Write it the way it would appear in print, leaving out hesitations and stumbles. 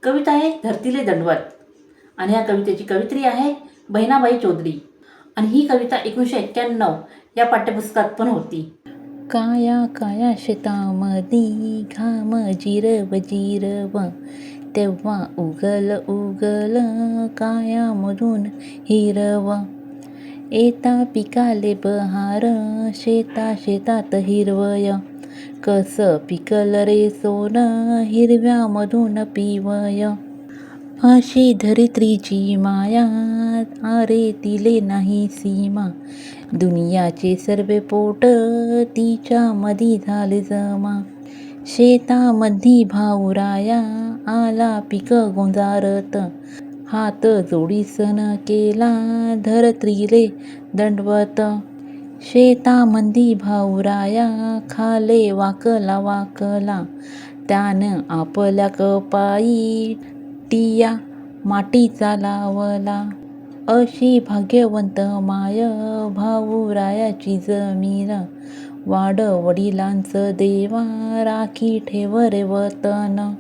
कविता आहे धरतीले दंडवत आणि या कवितेची कवित्री आहे बहिणाबाई चौधरी आणि ही कविता 1991 या पाठ्यपुस्तकात पण होती. काया काया शेतामधी घाम जिरव जिरव, तेव्हा उगल उगल कायामधून हिरव. येता पिकाले बहार, शेता शेतात हिरवय, कस पिकल रे सोन हिरव्यामधून पिवय. अशी धरित्रीची माया, अरे तिले नाही सीमा, दुनियाचे सर्वे पोट तिच्यामधी झाले जमा. शेतामधी भाऊराया आला पीक गोंजारत, हात जोडीसन केला धरत्रीले दंडवत. शेतामंदी भाऊराया खाले वाकला वाकला, त्यानं आपल्या कपाई टिया मातीचा लावला. अशी भाग्यवंत माय भाऊरायाची जमीन, वाड वडिलांचं देवा राखी ठेव रे वतन.